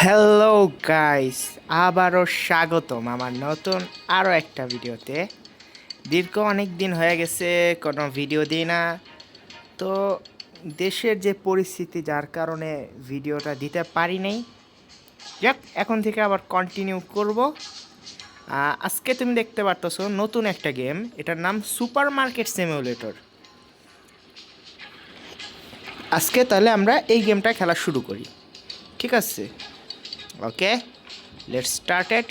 Hello guys, আবারও স্বাগতম আমার নতুন আরও একটা ভিডিওতে। দীর্ঘ অনেক দিন হয়ে গেছে কোনো ভিডিও দিই না। তো দেশের যে পরিস্থিতি, যার কারণে ভিডিওটা দিতে পারি নাই। যাক, এখন থেকে আবার কন্টিনিউ করব। আজকে তুমি দেখতে পারতেছো নতুন একটা গেম, এটার নাম সুপার মার্কেট সিমুলেটর। আজকে তাহলে আমরা এই গেমটা খেলা শুরু করি, ঠিক আছে? ওকে, লেটস স্টার্টেড।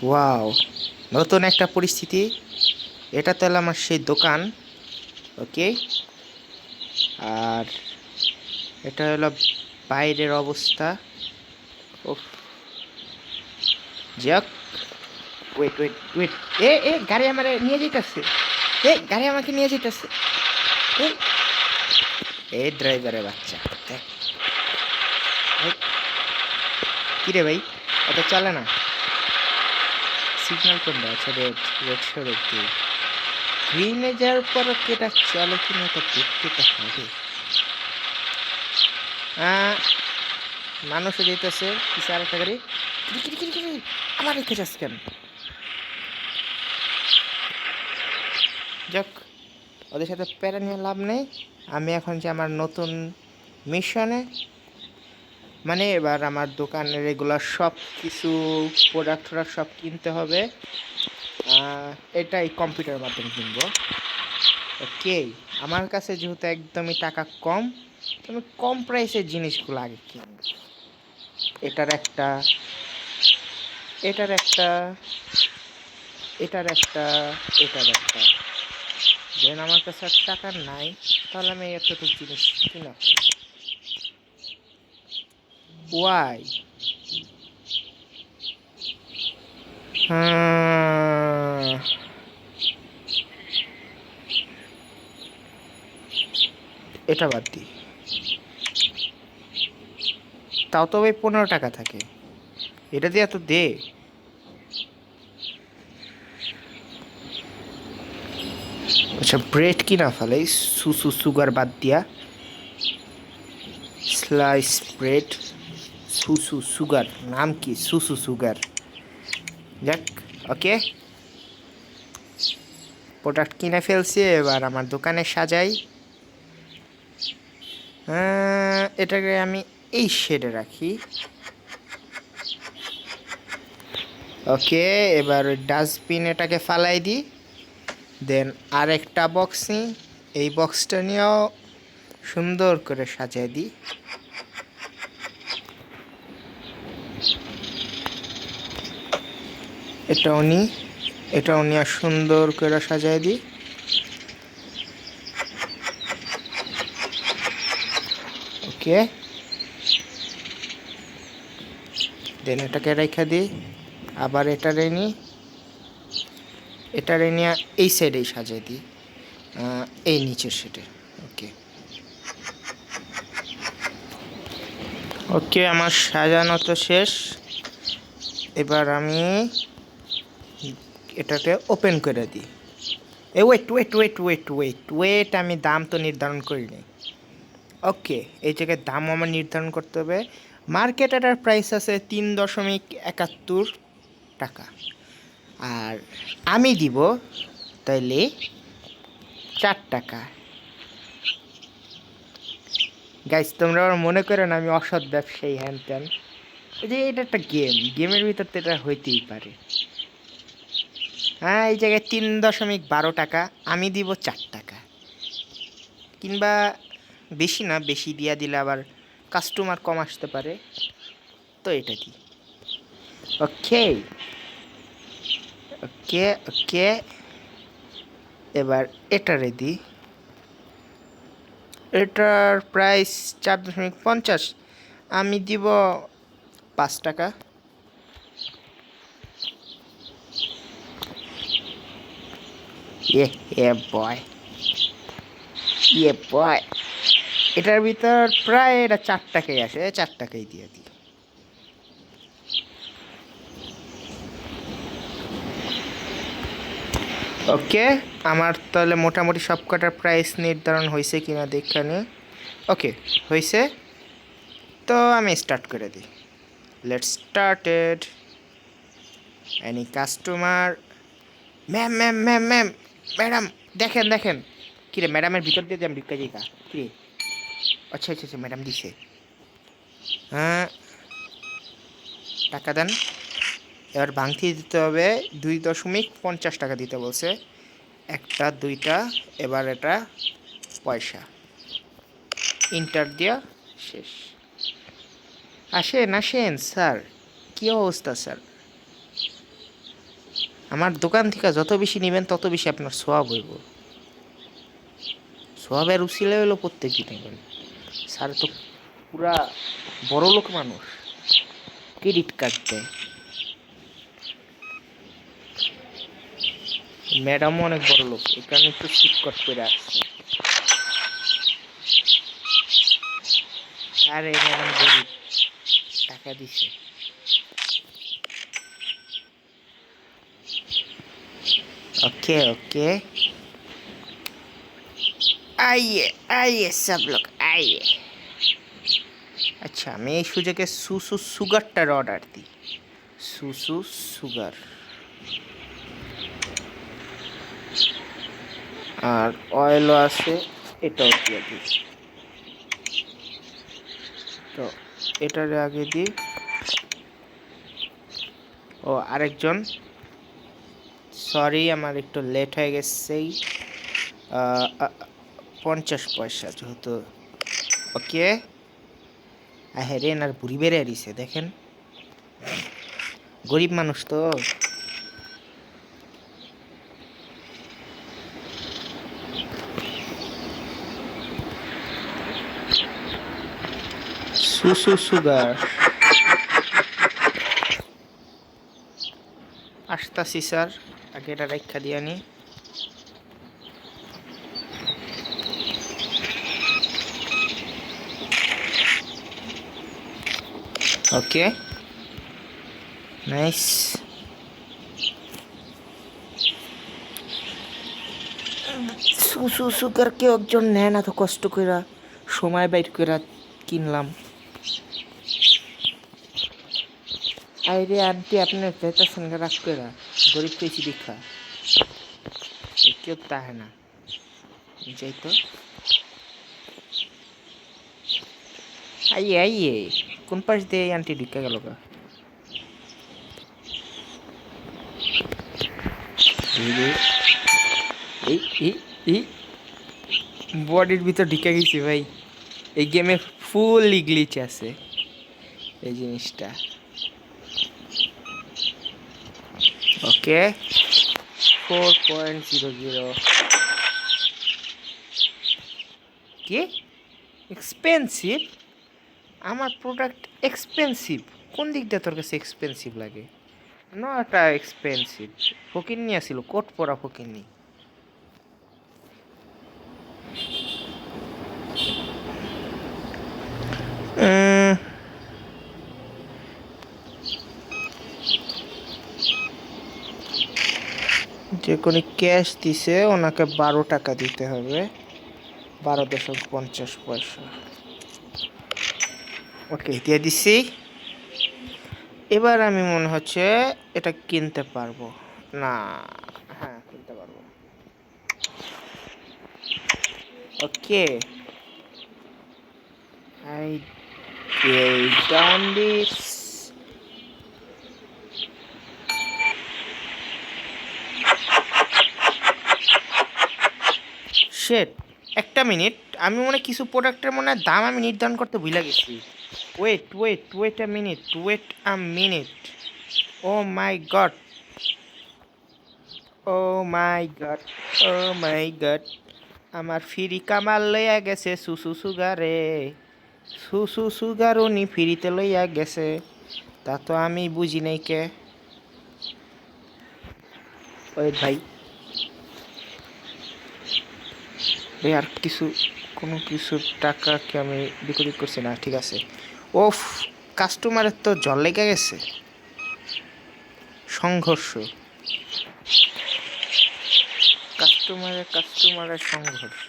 ওয়াও, নতুন একটা পরিস্থিতি। এটা তাহলে আমার সেই দোকান। ওকে, আর এটা হলো বাইরের অবস্থা। ওফ, যাক। ওয়েট ওয়েট ওয়েট, এ গাড়ি আমার নিয়ে যেতেছে। গাড়ি আমাকে নিয়ে যেতেছে। এ এ ড্রাইভারের বাচ্চা, দেখ। এই, কি রে ভাই, অত চলে না। সিগন্যাল কোনটা? আচ্ছা, রেড রেড সড়ক দিয়ে গ্রিনে যাওয়ার পর এটা চলে কিনা এটা দেখতে তো হবে। মানুষও যেতেছে কিছু, আরেকটা গাড়ি। আমার রেখে যাচ্ছে কেন? যাক, ওদের সাথে প্যারা নিয়ে লাভ নেই। আমি এখন যে আমার নতুন মিশনে, মানে এবার আমার দোকানের রেগুলার সব কিছু প্রোডাক্টরা সব কিনতে হবে। এটাই কম্পিউটারের মাধ্যমে কিনবো। ওকে, আমার কাছে যেহেতু একদমই টাকা কম, তো আমি কম প্রাইসের জিনিসগুলো আগে কিনবো। এটার একটা, এটার একটা, এটার একটা, এটার একটা। যেন আমার কাছে আর টাকা নাই, তাহলে আমি এতটুকু জিনিস কিনা। ওয়াই? এটা বাদ দিই, তাও তো ভাই 15 টাকা থাকে। এটা দিয়ে এত দে। আচ্ছা, ব্রেড কিনা ফেলে সুগার বাদ দিয়া। স্লাইস ব্রেড, সুগার, নাম কি? সুগার। যাক, ওকে, প্রোডাক্ট কিনে ফেলছি। এবার আমার দোকানে সাজাই। এটাকে আমি এই শেডে রাখি। ওকে, এবার ওই ডাস্টবিন এটাকে ফালাই দিই। দেন আরেকটা বক্স নিই, এই বক্সটা নিয়েও সুন্দর করে সাজিয়ে দিই। এটাও নিই, এটাও নিয়ে সুন্দর করে সাজিয়ে দিই। ওকে, দেন এটাকে রেখে দিই। আবার এটারে নিই, এটারে নিয়ে এই সাইডেই সাজিয়ে দিই, এই নিচের সেটে। ওকে ওকে, আমার সাজানো তো শেষ। এবার আমি এটাকে ওপেন করে দিই। Wait wait wait wait wait wait, আমি দাম তো নির্ধারণ করিনি। ওকে, এই জায়গায় দাম আমার নির্ধারণ করতে হবে। মার্কেট এটার প্রাইস আছে 3.71 টাকা, আর আমি দিব তাইলে 4 টাকা। গাইস, তোমরা আবার মনে করো না আমি অসৎ ব্যবসায়ী হ্যান ত্যান। এই যে এটা একটা গেম, গেমের ভিতর তো এটা হইতেই পারে। এই জায়গায় 3.12 টাকা, আমি দিব 4 টাকা। কিংবা বেশি না, বেশি দিয়া দিলে আবার কাস্টমার কম আসতে পারে, তো এটা দিই। ওকে ওকে ওকে, এবার এটারে দিই। এটার প্রাইস 4.50, আমি দিব 5 টাকা। বয়, বয়। এটার ভিতর প্রায় এটা 4 টাকাই আসে, 4 টাকাই দিয়ে দিই। ওকে, আমার তাহলে মোটামুটি সব কটার প্রাইস নির্ধারণ হয়েছে কিনা দেখানে। ওকে, হয়েছে। তো আমি স্টার্ট করে দিই। Let's started. Any customer? Ma'am ma'am ma'am ma'am, madam দেখেন দেখেন। কিরে ম্যাডামের ভিতর দিয়ে যাম ঢুকা যাই কা? কিরে? আচ্ছা আচ্ছা আচ্ছা, ম্যাডাম দিছে। হ্যাঁ, টাকা দেন। এবার ভাঙতি দিতে হবে 2.50 টাকা দিতে বলছে। একটা দুইটা, এবার এটা পয়সা ইন্টার দিয়া শেষ। আসেন আসেন স্যার, কী অবস্থা স্যার? আমার দোকান থেকে যত বেশি নেবেন তত বেশি আপনার সোয়াব হইব। সোয়াবের উসিলে হইলো প্রত্যেকই নেবেন। স্যার তো পুরা বড় লোক মানুষ, ক্রেডিট কার্ড দেয়। ম্যাডামও অনেক বড় লোক, এখানে একটু সিটকট করে আসছে। আরে ম্যাডাম গরিব, টাকা দিছে। ओके ओके, आइए आइए सब लोग आइए। अच्छा, मैं এই সুযোগে সুসু সুগারটার অর্ডার দিই। সুসু সুগার আর অয়েলও আছে, এটাও দিয়ে দিই। তো এটার আগে দিই। ও আরেকজন, সরি আমার একটু লেট হয়ে গেছে। 50 পয়সা যেহেতু। ওকে, হ্যাঁ আর বুড়ি বেড়ে দিছে দেখেন, গরিব মানুষ তো। সুসু সুগার আসতাছি স্যার, আগে এটা রেখা দিয়ে আনি। Okay nice. সুসু সুগার কেউ একজন নেয় না তো, কষ্ট করে সময় বাইর করে কিনলাম। আরে আন্টি আপনার যেটার সঙ্গে রাখ করে, গরিব পেয়েছি দীক্ষা কেউ তাহে না যাই তো। আইয়ে আইয়ে, কোন পাশ দিয়ে আন্টি ঢুকে গেল গা? এই বডির ভিতর ঢুকে গেছি ভাই। এই গেমে ফুল গ্লিচ আছে এই জিনিসটা। ওকে 4.00। কি এক্সপেন্সিভ? আমার প্রোডাক্ট এক্সপেন্সিভ? কোন দিকটা তোর কাছে এক্সপেন্সিভ লাগে? নটা এক্সপেন্সিভ। ফকিন্নি আসিল, কোট পরা ফকিন্নি। যে কোনো ক্যাশ দিছে ওনাকে 12 টাকা দিতে হবে, 12.50 পয়সা। ওকে দিয়ে দিছি। এবার আমি মনে হচ্ছে এটা কিনতে পারবো না। হ্যাঁ কিনতে পারবো। ওকে I done this. শেট, একটা মিনিট, আমি মনে কিছু প্রোডাক্টের মনে হয় দাম আমি নির্ধারণ করতে ভুলে গেছি। Wait a minute. Oh my god, oh my god, oh my god, free ফ্রি কামাল লইয়া গেছে সুসু সুগারে। সুসু সুগার উনি ফ্রিতে লইয়া গেছে, তা তো আমি বুঝি নাই কে। ওই ভাই আর কিছু কোনো কিছু টাকা কি আমি ডিপোজিট করছি না? ঠিক আছে। ওফ, কাস্টমারের তো জল লেগে গেছে। সংঘর্ষ। কাস্টমারের সংঘর্ষ।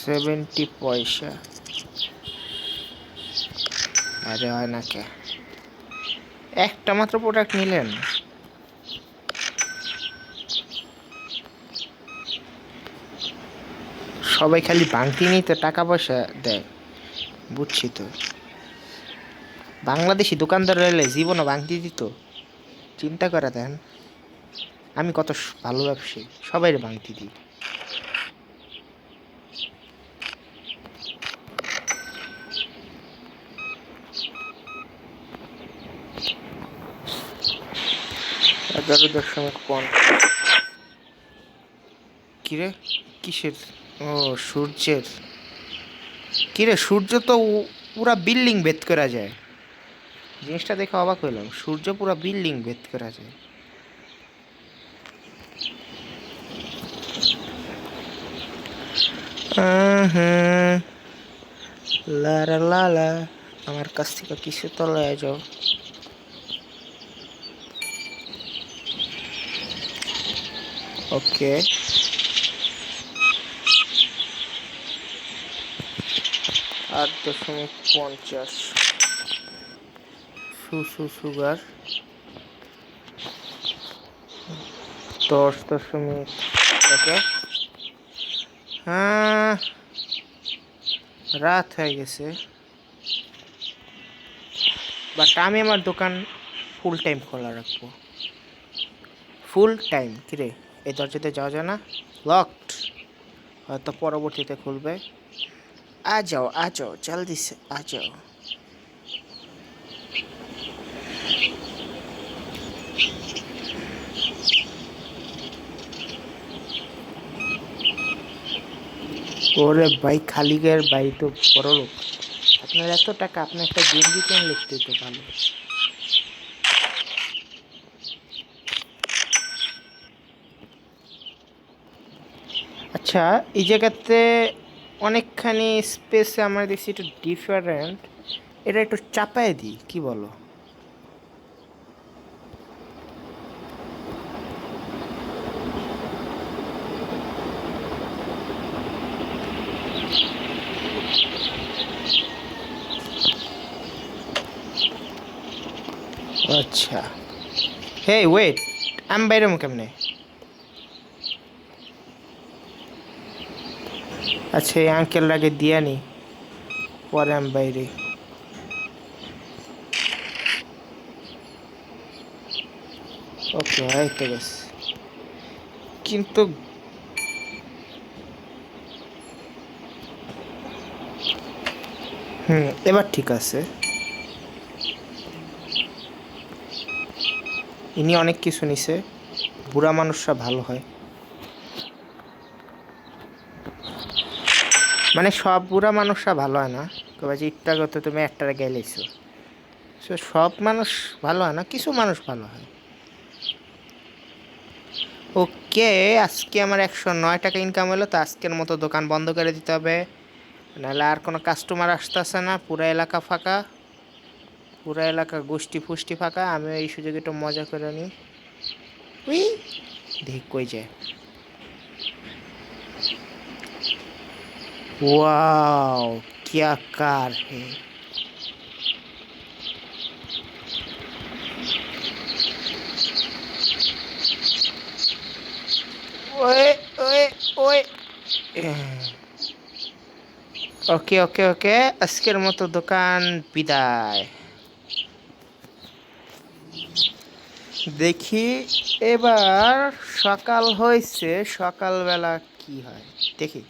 $70 আরে হয় না কে, একটা মাত্র প্রোডাক্ট নিলেন। সবাই খালি ভাঙতি নিতে টাকা পয়সা দেয়, বুঝছি তো। বাংলাদেশি দোকানদার রইলে জীবনও ভাঙতি দিত, চিন্তা করে দেন। আমি কত ভালো ব্যবসায়ী, সবাই ভাঙতি দিই। কিরে কিসের? ও সূর্যের। কিরে সূর্য তো পুরা বিল্ডিং ভেদ করা যায়, জিনিসটা দেখে অবাক হইলাম। সূর্য পুরা বিল্ডিং ভেদ করা যায়। লারা লালা, আমার কাছ থেকে কিছু তো লয়ে যাও। ওকে, 8.50 সুগার, 10. ওকে, হ্যাঁ রাত হয়ে গেছে, বাট আমি আমার দোকান ফুল টাইম খোলা রাখবো। Full time. কিরে এই দরজাতে যাওয়া যায় না, লকড, হয়তো পরবর্তীতে খুলবে। आ जाओ जल्दी से आ जाओ। ওরে ভাই খালি গায়ের ভাই তো বড় লোক, আপনার এত টাকা, আপনি একটা গেঞ্জি প্যান্ট লিখতে তো ভালো। আচ্ছা এই জায়গাতে অনেকখানি স্পেসে আমরা দেখছি একটু ডিফারেন্ট, এটা একটু চাপায় দিই, কি বলো? আচ্ছা হে ওয়েট, আমি বাইরে কেমনে? আচ্ছা এই আঙ্কেল আগে দিয়া নি, পরে আমি বাইরে। ওকে এই তো বাস, কিন্তু এবার ঠিক আছে। ইনি অনেক কিছু নিছে, বুড়া মানুষরা ভালো হয়, মানে সব বুড়া মানুষরা ভালো হয় না, কবে যে ইটটা করতে তুমি একটা গেলেছো, সব মানুষ ভালো হয় না, কিছু মানুষ ভালো হয়। ওকে আজকে আমার 109 টাকা ইনকাম হলো, তো আজকের মতো দোকান বন্ধ করে দিতে হবে, নাহলে আর কোনো কাস্টমার আসতেছে না। পুরা এলাকা ফাঁকা, পুরা এলাকা গোষ্ঠী ফুষ্টি ফাঁকা। আমি এই সুযোগে একটু মজা করে নিই। উই দেখ কই যায়। वाओ क्या कार है। ओए ओए ओए ওকে ওকে ওকে, আজকের মতো দোকান বিদায়। দেখি এবার সকাল হয়েছে, সকালবেলা কি হয় দেখি।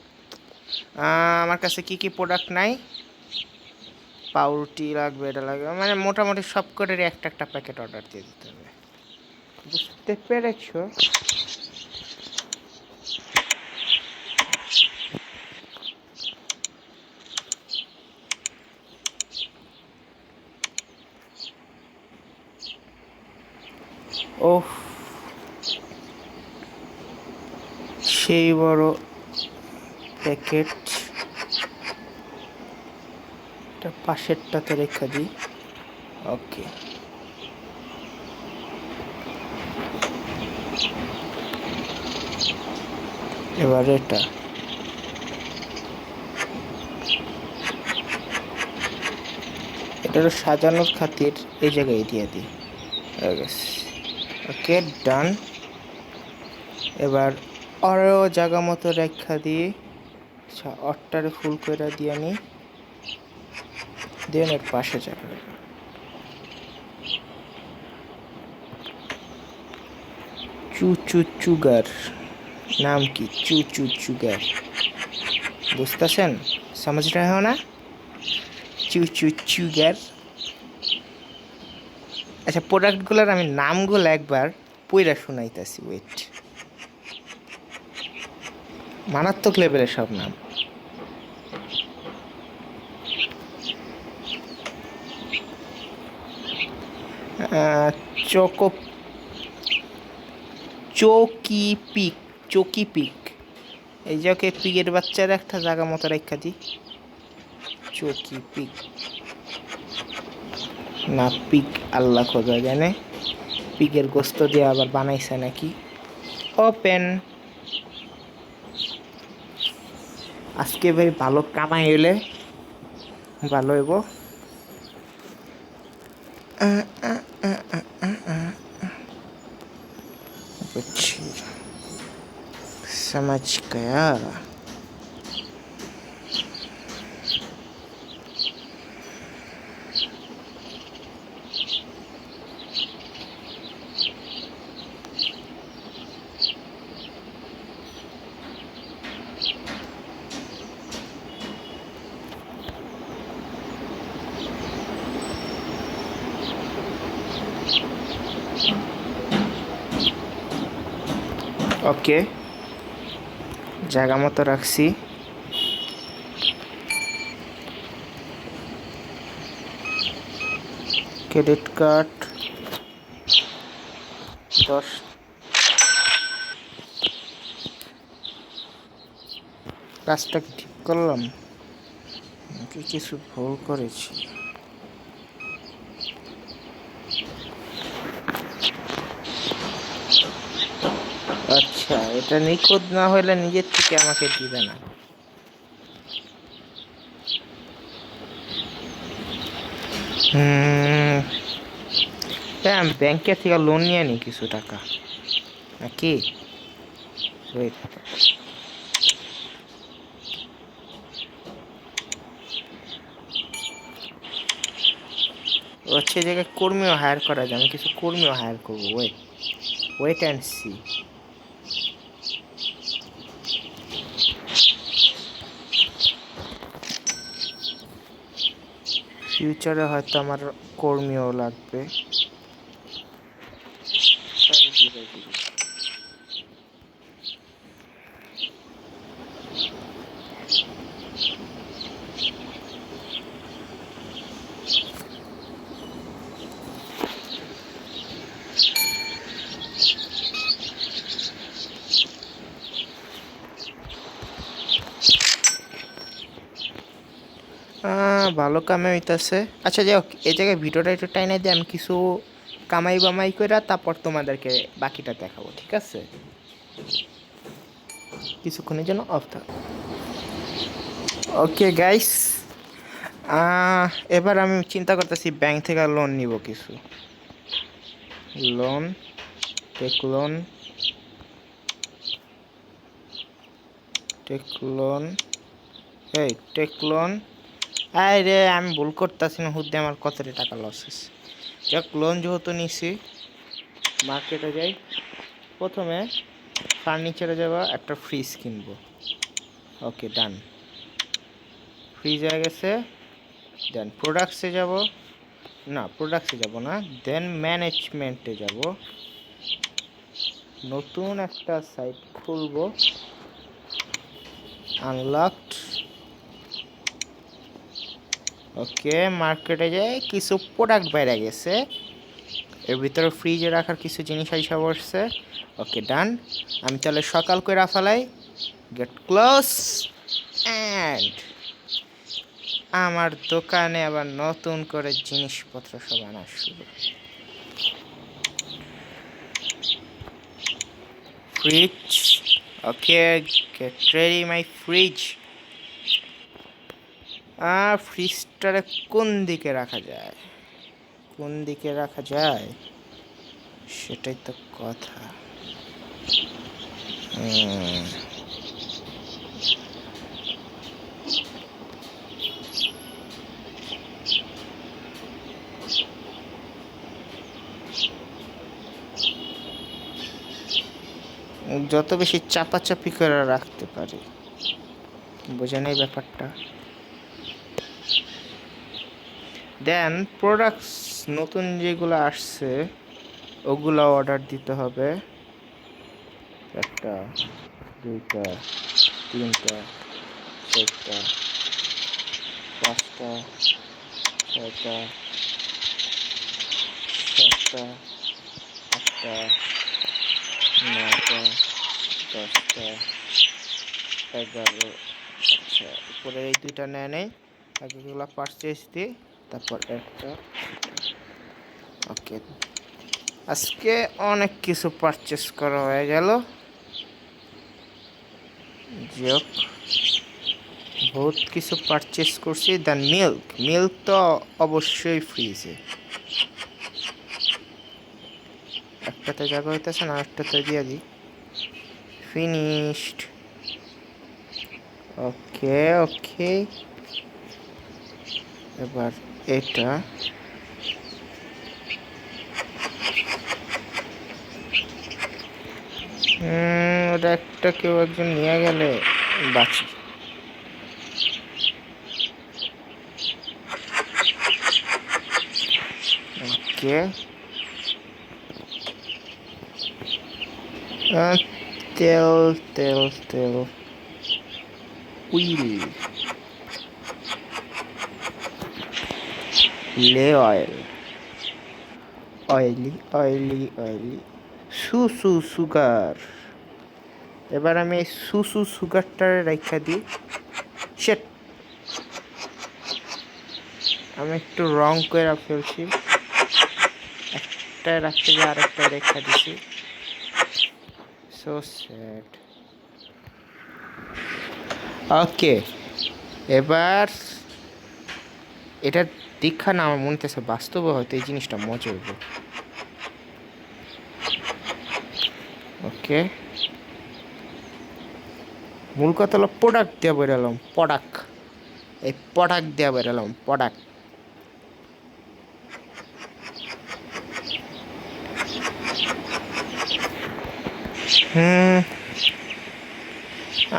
আমার কাছে কি কি প্রোডাক্ট নাই, পাউরুটি লাগবে, এটা লাগবে, মানে মোটামুটি সব করে একটা একটা প্যাকেট অর্ডার দিয়ে দিতে হবে, বুঝতে পেরেছো? ওহ সেই বড় প্যাকেট, পাশেরটাতে রেখে দিই। ওকে এবার এটা এটার সাজানোর খাতির এই জায়গায় দিয়ে দিই। ওকে ডান। এবার আরও জায়গা মতো রেখা দিয়ে অট্টারে ফুল করে দিয়ে নি, দেন এর পাশে যাবে চুগার। নাম কি চুগার? বুঝতেছেন? समझ रहे हो ना? চুগার। আচ্ছা, প্রোডাক্টগুলোর আমি নামগুলো একবার পইরা শুনাইতেছি। ওয়েট, মারাত্মক লেভেলের সব নাম। চকি পিক। এই যে ওকে পিকের বাচ্চার একটা জায়গা মতো রেখা দি। চকি পিক না পিক, আল্লাহ খোঁজা জানে পিকের গোস্ত দিয়ে আবার বানাইছে নাকি। ওপেন। আজকে ভাই ভালো কামাই হইলে ভালো হইব। বুঝছি, समझ गया। ওকে, জায়গা মতো রাখছি। Credit card 10। কাজটা কি ঠিক করলাম নাকি কিছু ভুল করেছি? আচ্ছা, এটা নিখুঁত না হলে নিজের থেকে আমাকে দিবে না। আমি ব্যাংকে থেকে লোন নিয়ে নি কিছু টাকা নাকি। হচ্ছে জায়গায় কর্মীও হায়ার করা যায়, আমি কিছু কর্মীও হায়ার করবো। Wait and see. ফিউচারে হয়তো আমার কর্মীও লাগবে। ভালো কামে হইতাছে। আচ্ছা যাই হোক, এই জায়গায় ভিডিওটা একটু টাইনে দিয়ে আমি কিছু কামাই বামাই করে তারপর তোমাদেরকে বাকিটা দেখাবো, ঠিক আছে? কিছুক্ষণের জন্য অফ থাক। ওকে গাইস, এবার আমি চিন্তা করতেছি ব্যাংক থেকে লোন নিব কিছু। Loan, take loan, take loan. রে আমি ভুল করতেছি না, হুদ্দে আমার কতটা টাকা লস হয়েছে। যাক, লোন যেহেতু নিছি, মার্কেটে যাই। প্রথমে ফার্নিচারে যাবো, একটা ফ্রিজ কিনবো। ওকে ডান, ফ্রিজ হয়ে গেছে। দেন প্রোডাক্টসে যাব, না প্রোডাক্টসে যাব না, দেন ম্যানেজমেন্টে যাব। নতুন একটা সাইট খুলবো, আনলকড। ওকে, মার্কেটে যাই, কিছু প্রোডাক্ট বাইরে গেছে, এর ভিতরে ফ্রিজে রাখার কিছু জিনিস আইসা বসছে। ওকে ডান। আমি তাহলে সকাল করে ফেলাই, গেট ক্লোজ। অ্যান্ড আমার দোকানে আবার নতুন করে জিনিসপত্র সব আনা শুরু। Fridge, okay, get ready my fridge. ফ্রিজটারে কোন দিকে রাখা যায়, কোন দিকে রাখা যায় সেটাই তো কথা। যত বেশি চাপাচাপি করে রাখতে পারি, বোঝেন এই ব্যাপারটা। দেন প্রোডাক্টস নতুন যেগুলো আসছে ওগুলো অর্ডার দিতে হবে। একটা, দুইটা, তিনটা, চারটা, পাঁচটা, ছয়টা, সাতটা, আটটা, নয়টা, 10টা, 11। আচ্ছা, উপরে এই দুইটা নেয় নেই, আগেগুলো পারচেস দিই, তারপর একটা। ওকে, আজকে অনেক কিছু পারচেস করা হয়ে গেল। যোগ বহুত কিছু পারচেস করছি। দেন মিল্ক, মিল্ক তো অবশ্যই ফ্রিজে। একটাতে জায়গা হইতেছে না, একটাতে দিয়ে দিই। ফিনিশড। ওকে ওকে, এবার এটা ওটা একটা কেউ একজন নিয়ে গেলে বাঁচি। ওকে, তেল তেল তেল, হুইল, লে অয়েল, অয়েলি অয়েলি অয়েলি, সুসু সুগার। এবার আমি এই সুসু সুগারটা রেখা দিই। শেট, আমি একটু রং করে ফেলছি, একটা রাখতে গিয়ে আরেকটা রেখা দিছি। So sad. ওকে, এবার এটা দীক্ষা না, আমার মনে হচ্ছে বাস্তবে হয়তো এই জিনিসটা মজা হইব। ওকে, মূল কথা হলো প্রোডাক্ট দিয়ে বেরোলাম, প্রোডাক্ট, এই প্রোডাক্ট দিয়ে বেরোলাম, প্রোডাক্ট।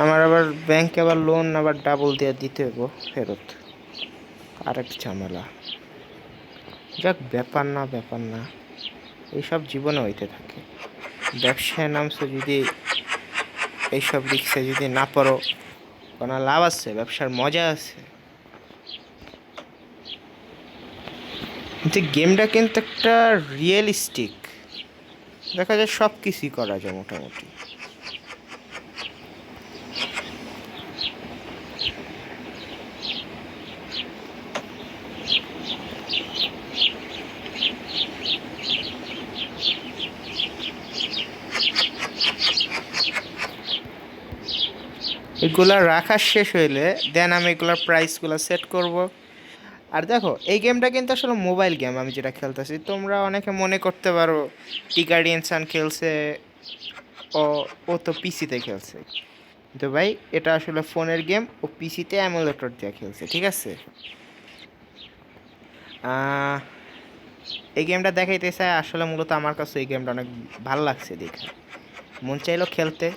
আমার আবার ব্যাংকে আবার লোন আবার ডাবল দিয়ে দিতে হইব ফেরত, আরেক ঝামেলা। যাক, ব্যাপার না ব্যাপার না, এইসব জীবনে হইতে থাকে। ব্যবসায় নামছো যদি এইসব রিক্সে যদি না পড়ো, কোনো লাভ আছে? ব্যবসার মজা আছে, কিন্তু গেমটা কিন্তু একটা রিয়েলিস্টিক, দেখা যায় সব কিছুই করা যায় মোটামুটি। এগুলা রাখা শেষ হইলে দেন আমি এগুলার প্রাইসগুলো সেট করব। আর দেখো, এই গেমটা কিন্তু আসলে মোবাইল গেম আমি যেটা খেলতেছি। তোমরা অনেকে মনে করতে পারো টি গার্ডিয়ান সান খেলছে, ও ও তো পিসিতে খেলছে, কিন্তু ভাই এটা আসলে ফোনের গেম, ও পিসিতে এমুলেটর দিয়ে খেলছে, ঠিক আছে? এই গেমটা দেখাইতে চাই আসলে, মূলত আমার কাছে এই গেমটা অনেক ভালো লাগছে দেখে, মন চাইলো খেলতে।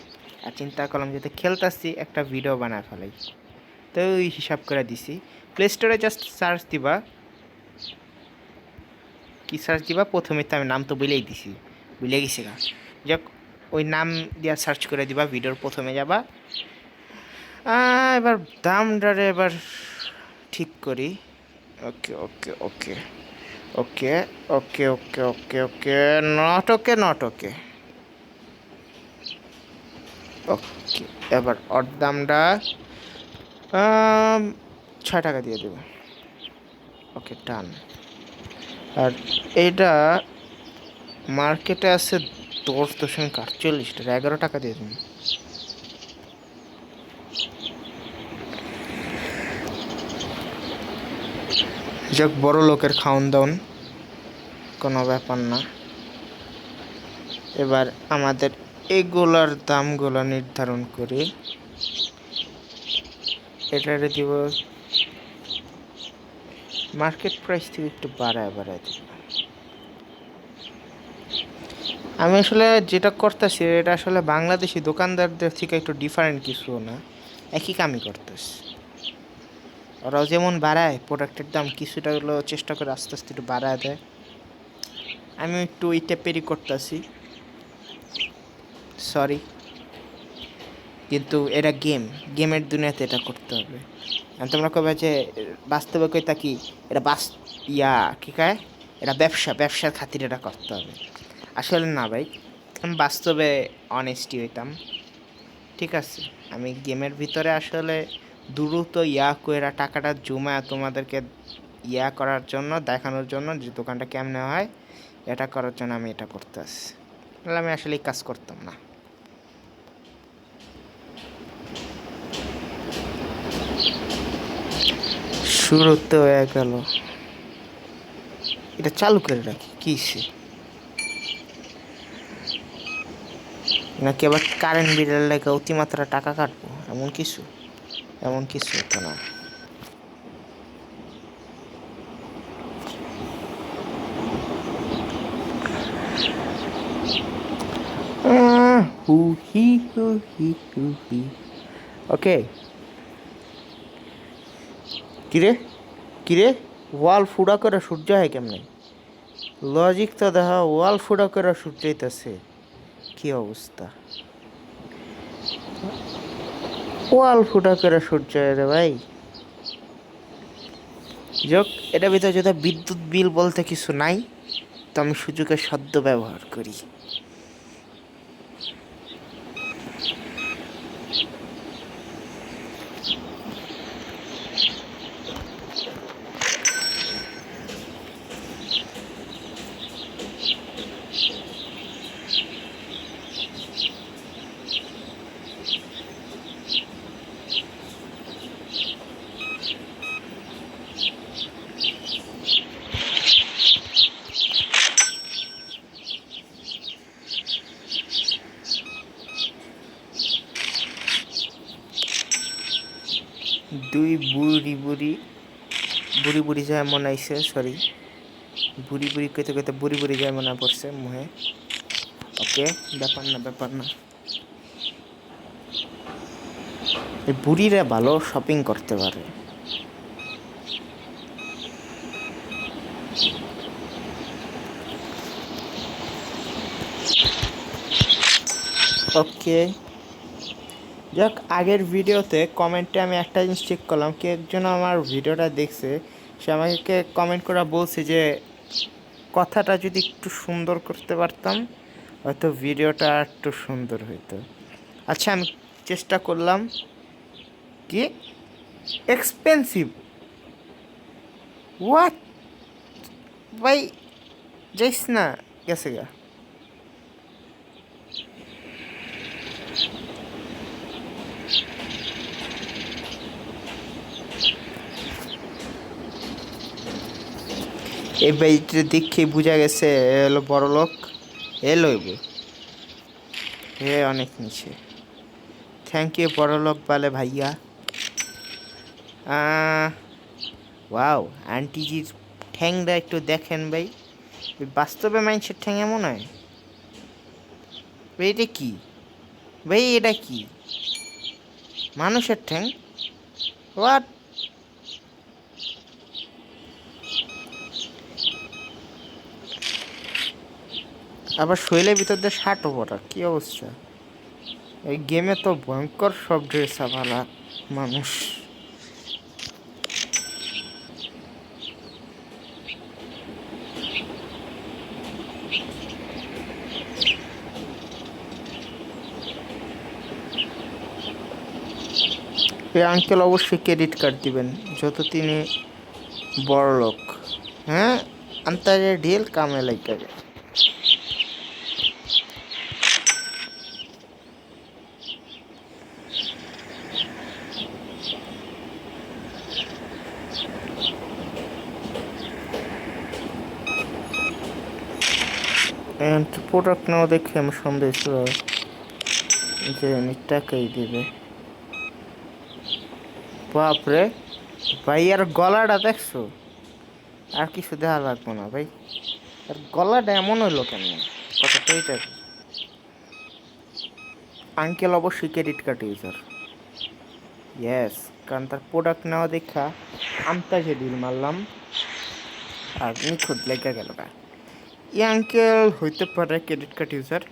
আর চিন্তা করলাম যেহেতু খেলতেছি একটা ভিডিও বানায় ফেলাই, তো ওই হিসাব করে দিছি। প্লে স্টোরে জাস্ট সার্চ দিবা, কি সার্চ দিবা, প্রথমে তো আমি নাম তো বলেই দিছি, ভুলে গেছি গা। যাক, ওই নাম দিয়া সার্চ করে দিবা, ভিডিওর প্রথমে যাবা। এবার দামটারে এবার ঠিক করি। ওকে ওকে ওকে ওকে ওকে ওকে ওকে ওকে, নট ওকে, নট ওকে। ওকে, এবার ওর দামটা 6 টাকা দিয়ে দেবো। ওকে, ডান। আর এটা মার্কেটে আছে 10.48 টাকা, 11 টাকা দিয়ে দেবেন। যাক, বড় লোকের খাওন দাওন কোনো ব্যাপার না। এবার আমাদের এগুলার দামগুলো নির্ধারণ করি। এটারে দিব মার্কেট প্রাইস থেকে একটু বাড়ায় দিব। আমি আসলে যেটা করতেছি এটা আসলে বাংলাদেশি দোকানদারদের থেকে একটু ডিফারেন্ট কিছু না, একই কামই করতেছি। ওরাও যেমন বাড়ায় প্রোডাক্টের দাম, কিছুটা হলো চেষ্টা করে আস্তে আস্তে একটু বাড়ায় দেয়। আমি একটু ওই টাইপেরই করতেছি, সরি। কিন্তু এটা গেমের দুনিয়াতে এটা করতে হবে। তোমরা কবে যে বাস্তবে কইতা কি এটা কি কয়, এটা ব্যবসার খাতির এটা করতে হবে। আসলে না ভাই, আমি বাস্তবে অনেস্টি হইতাম, ঠিক আছে। আমি গেমের ভিতরে আসলে দ্রুত কইরা টাকাটা জমায় তোমাদেরকে করার জন্য, দেখানোর জন্য যে দোকানটা কেমনে হয়, এটা করার জন্য আমি এটা করতে আসছি। তাহলে আমি আসলে এই কাজ করতাম না। শুরুতে হয়ে গেল, এটা চালু করে রাখি কিসে, নাকি আবার কারেন্ট বিলের লেগে অতিমাত্রা টাকা কাটবো? এমন কিছু হতো না। ওকে, কিরে ওয়াল ফুড়া করে সূর্য হয় কেমনে? লজিক তো দেখা, ওয়াল ফুড়া করে সূর্য হইতেছে, কি অবস্থা? ওয়াল ফুটা করে সূর্য রে ভাই। যোগ, এটা ভিতরে যদি বিদ্যুৎ বিল বলতে কিছু নাই, তো আমি সুযোগের সদ্য ব্যবহার করি। দুই বুড়ি যায় মনে আইছে, সরি, বুড়ি কইতে কইতে বুড়ি যায় মনে পড়ছে মুহে। ওকে, ব্যাপার না। এই বুড়িরা ভালো শপিং করতে পারে। ওকে, যাক, আগের ভিডিওতে কমেন্টে আমি একটা জিনিস চেক করলাম, কি একজন আমার ভিডিওটা দেখছে, সে আমাকে কমেন্ট করে বলছে যে কথাটা যদি একটু সুন্দর করতে পারতাম হয়তো ভিডিওটা একটু সুন্দর হইতো। আচ্ছা, আমি চেষ্টা করলাম। কি এক্সপেন্সিভ? হোয়াট ভাই, যাইস না, গেছে গা। এই বাইকটা দেখে বোঝা গেছে এলো বড় লোক, লইব অনেক নিচে। থ্যাংক ইউ বড় লোক বলে ভাইয়া। ওয়াও, আন্টিজির ঠ্যাংটা একটু দেখেন ভাই, বাস্তবে মানুষের ঠ্যাং এমন হয় ভাই? এটা কি ভাই, এটা কি মানুষের ঠ্যাং? হোয়াট? আবার শৈলের ভিতর দিয়ে শার্টও পরা, কি অবস্থা? এই গেমে তো ভয়ঙ্কর সব ড্রেস আলা মানুষ। এই আঙ্কেল অবশ্যই ক্রেডিট কার্ড দিবেন, যত তিনি বড় লোক। হ্যাঁ, আন্তাজে ঢিল কামে লাইকা যায়। প্রোডাক্ট নাও দেখে আমি সন্দেহ ছিল যে টাকাই দেবে। বাপরে ভাই, আর গলাটা দেখছো? আর কিছু দেখা লাগবো না ভাই, আর গলাটা এমন হইলো কেন? কথাটা এইটা। আঙ্কেল অবশ্যই ক্রেডিট কার্ড ইউজার, ইয়েস, কারণ তার প্রোডাক্ট নেওয়া দেখা আমতাজে ডিল মারলাম আর নিখুঁত লেগে গেল গা। ই আঙ্কেল হইতে পারে ক্রেডিট কার্ড ইউজার,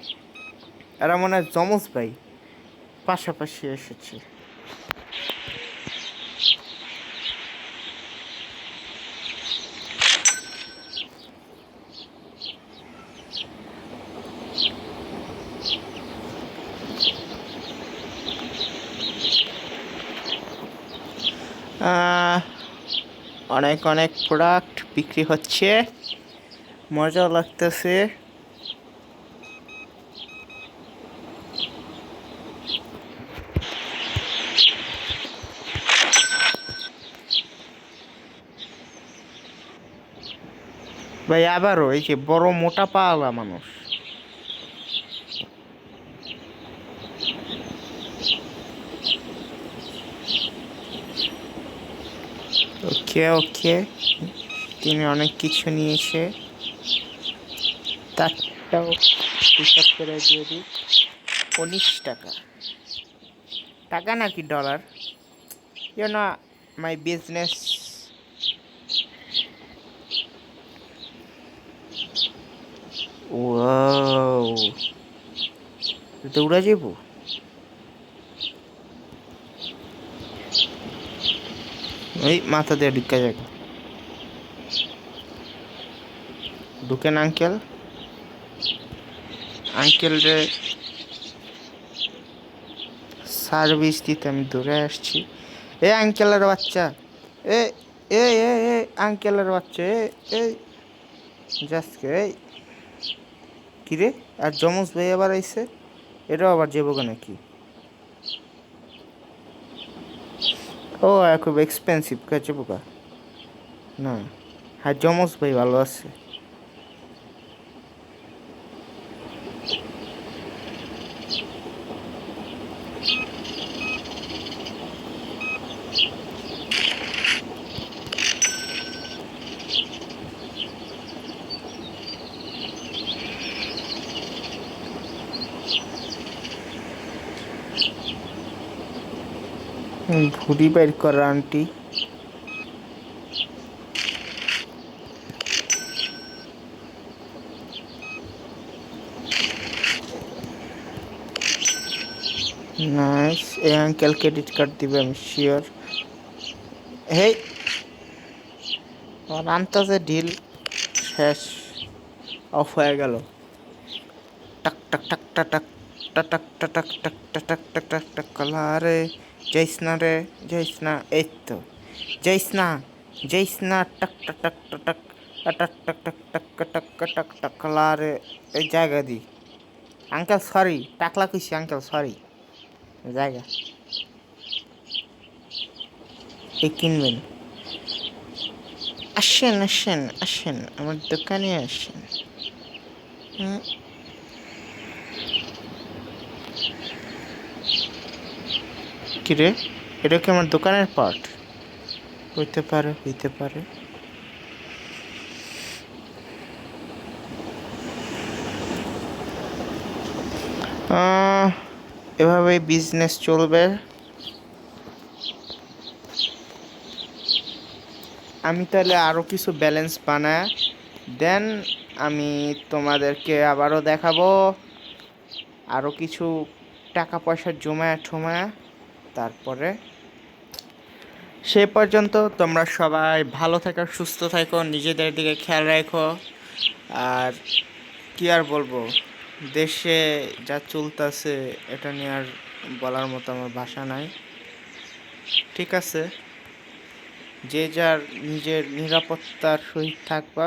আর মনে হয় জমজ ভাই পাশাপাশি এসেছে। অনেক অনেক প্রোডাক্ট বিক্রি হচ্ছে, মজা লাগতেছে। ভাই আবারও এই যে বড় মোটা পাওয়া মানুষ। ওকে ওকে, তিনি অনেক কিছু নিয়েছে, তারটাও হিসাব করে দিয়ে দিই। 19 টাকা, টাকা নাকি dollar? You know my business. Wow, দৌড়া যাবো। ওই মাথা দিয়ে ঢুকা যাবে। ঢুকেন আঙ্কেল, আঙ্কেল রে সার্ভিস দিতে আমি দৌড়ে আসছি। এ আঙ্কেলের বাচ্চা, এ এ এ এ আঙ্কেলের বাচ্চা, এ জাস্টকে এই কিরে, আর জমজ ভাই আবার আইছে, এটাও আবার যাবো নাকি? ও খুব এক্সপেন্সিভ কাছে বোকা না। হ্যাঁ জমজ ভাই ভালো আছে। ভুড়ি বাইর করা আন্টি। নাইস, এই আঙ্কেল ক্রেডিট কার্ড দিবে আমি শিওর। হেই, আমার আন্তাজে ডিল শেষ, অফ হয়ে গেল। টাক টাক টাক টাক টাক টাক টাক টাক টাক টাক টাক টাক টাক টাক কলা রে, যাইস না রে, যাইস না, এই তো যাইস না, যাইস না, টাক টাক টাক টাক টাক টাক টাক টাক টাক টাক টাক টাক কলা রে, এই জায়গা দি। আঙ্কেল সরি, টাকলা কইছি আঙ্কেল সরি, জায়গা এই কিনবেন। আসেন আসেন আসেন, আমার দোকানে আসেন। কিরে, এটা কি আমার দোকানের পার্ট? হইতে পারে, হইতে পারে। এভাবেই বিজনেস চলবে। আমি তাহলে আরও কিছু ব্যালেন্স বানায় দেন আমি তোমাদেরকে আবারও দেখাবো, আরও কিছু টাকা পয়সা জমায়া ঠমায়া। তারপরে সে পর্যন্ত তোমরা সবাই ভালো থাকো, সুস্থ থাকো, নিজেদের দিকে খেয়াল রাখো। আর কি আর বলবো, দেশে যা চলতেছে এটা নিয়ে আর বলার মতো আমার ভাষা নাই। ঠিক আছে, যে যার নিজের নিরাপত্তার সহিত থাকবা।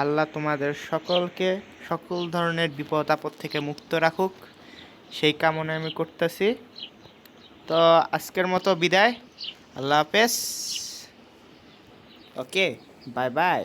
আল্লাহ তোমাদের সকলকে সকল ধরনের বিপদ আপদ থেকে মুক্ত রাখুক, সেই কামনা আমি করতেছি। তো আজকের মতো বিদায়, আল্লাহ হাফেজ। ওকে, বাই বাই।